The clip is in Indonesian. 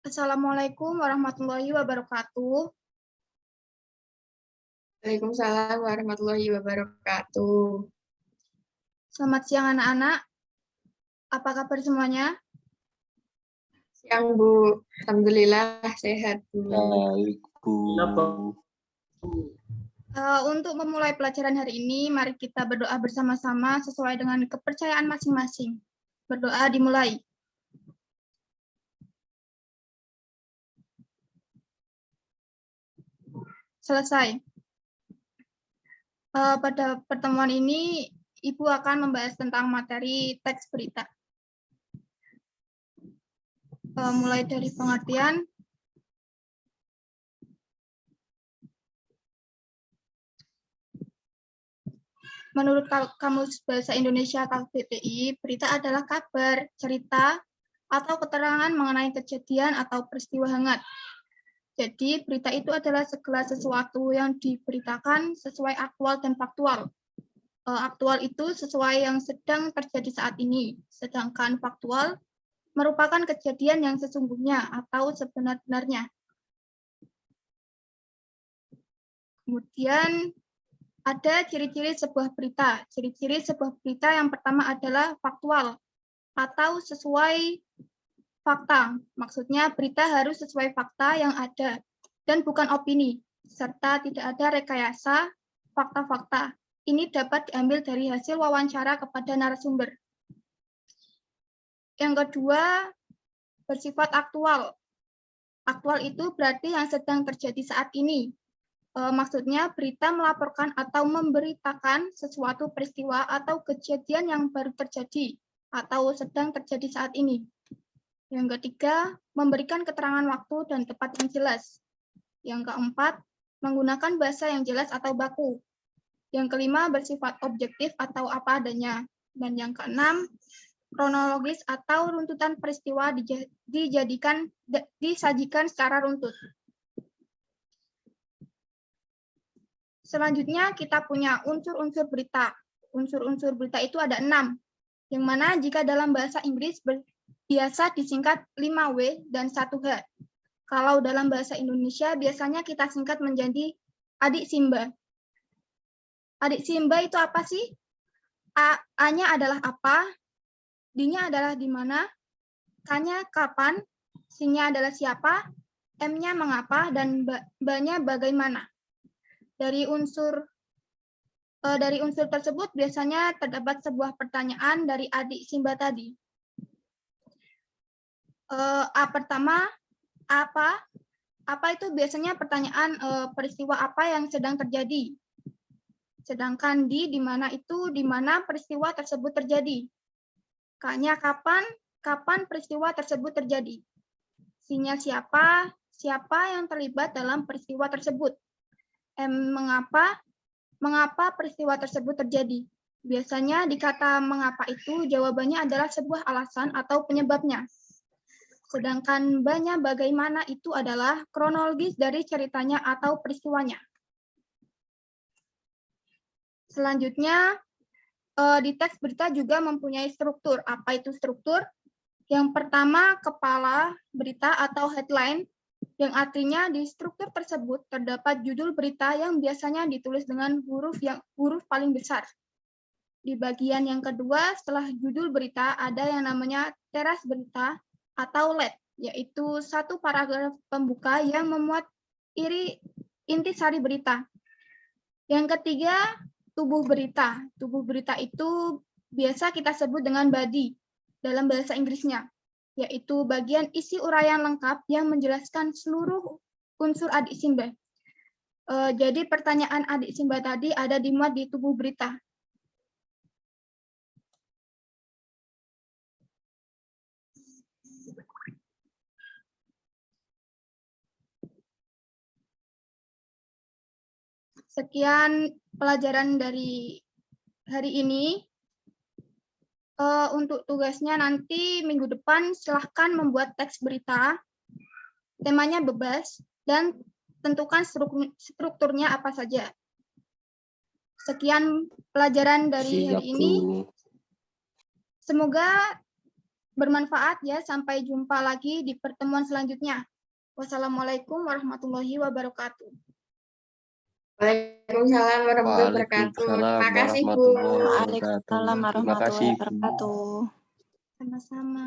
Assalamualaikum warahmatullahi wabarakatuh. Waalaikumsalam warahmatullahi wabarakatuh. Selamat siang anak-anak. Apa kabar semuanya? Siang Bu, alhamdulillah sehat Bu. Baik Bu. Untuk memulai pelajaran hari ini, mari kita berdoa bersama-sama sesuai dengan kepercayaan masing-masing. Berdoa dimulai. Selesai. Pada pertemuan ini, Ibu akan membahas tentang materi teks berita. Mulai dari pengertian, menurut Kamus Bahasa Indonesia atau KBBI, berita adalah kabar, cerita, atau keterangan mengenai kejadian atau peristiwa hangat. Jadi, berita itu adalah segala sesuatu yang diberitakan sesuai aktual dan faktual. Aktual itu sesuai yang sedang terjadi saat ini, sedangkan faktual merupakan kejadian yang sesungguhnya atau sebenar-benarnya. Kemudian, ada ciri-ciri sebuah berita. Ciri-ciri sebuah berita yang pertama adalah faktual atau sesuai fakta. Maksudnya berita harus sesuai fakta yang ada dan bukan opini, serta tidak ada rekayasa fakta-fakta. Ini dapat diambil dari hasil wawancara kepada narasumber. Yang kedua, bersifat aktual. Aktual itu berarti yang sedang terjadi saat ini. Maksudnya berita melaporkan atau memberitakan sesuatu peristiwa atau kejadian yang baru terjadi atau sedang terjadi saat ini. Yang ketiga, memberikan keterangan waktu dan tempat yang jelas. Yang keempat, menggunakan bahasa yang jelas atau baku. Yang kelima, bersifat objektif atau apa adanya. Dan yang keenam, kronologis atau runtutan peristiwa disajikan secara runtut. Selanjutnya kita punya unsur-unsur berita. Unsur-unsur berita itu ada 6, yang mana jika dalam bahasa Inggris biasa disingkat 5W dan 1H. Kalau dalam bahasa Indonesia biasanya kita singkat menjadi adik Simba. Adik Simba itu apa sih? A-nya adalah apa, D-nya adalah di mana, K-nya kapan, C-nya adalah siapa, M-nya mengapa, dan B-nya bagaimana. Dari unsur tersebut biasanya terdapat sebuah pertanyaan dari adik Simba tadi. A pertama, apa? Apa itu biasanya pertanyaan peristiwa apa yang sedang terjadi. Sedangkan di mana itu di mana peristiwa tersebut terjadi. K-nya kapan? Kapan peristiwa tersebut terjadi. C-nya siapa? Siapa yang terlibat dalam peristiwa tersebut. M mengapa? Mengapa peristiwa tersebut terjadi? Biasanya di kata mengapa itu jawabannya adalah sebuah alasan atau penyebabnya. Sedangkan B-nya bagaimana itu adalah kronologis dari ceritanya atau peristiwanya. Selanjutnya, di teks berita juga mempunyai struktur. Apa itu struktur? Yang pertama, kepala berita atau headline, yang artinya di struktur tersebut terdapat judul berita yang biasanya ditulis dengan huruf paling besar. Di bagian yang kedua, setelah judul berita, ada yang namanya teras berita atau lead, yaitu satu paragraf pembuka yang memuat intisari berita. Yang ketiga, tubuh berita. Tubuh berita itu biasa kita sebut dengan body dalam bahasa Inggrisnya, yaitu bagian isi uraian lengkap yang menjelaskan seluruh unsur adik Simba. Jadi pertanyaan adik Simba tadi ada dimuat di tubuh berita. Sekian pelajaran dari hari ini. Untuk tugasnya nanti minggu depan silahkan membuat teks berita, temanya bebas, dan tentukan strukturnya apa saja. Sekian pelajaran dari hari ini. Semoga bermanfaat ya. Sampai jumpa lagi di pertemuan selanjutnya. Wassalamualaikum warahmatullahi wabarakatuh. Waalaikumsalam warahmatullahi wabarakatuh. Waalaikumsalam Terima kasih, Bu. warahmatullahi wabarakatuh. Waalaikumsalam Terima warahmatullahi kasih, Bu. wabarakatuh. Sama-sama.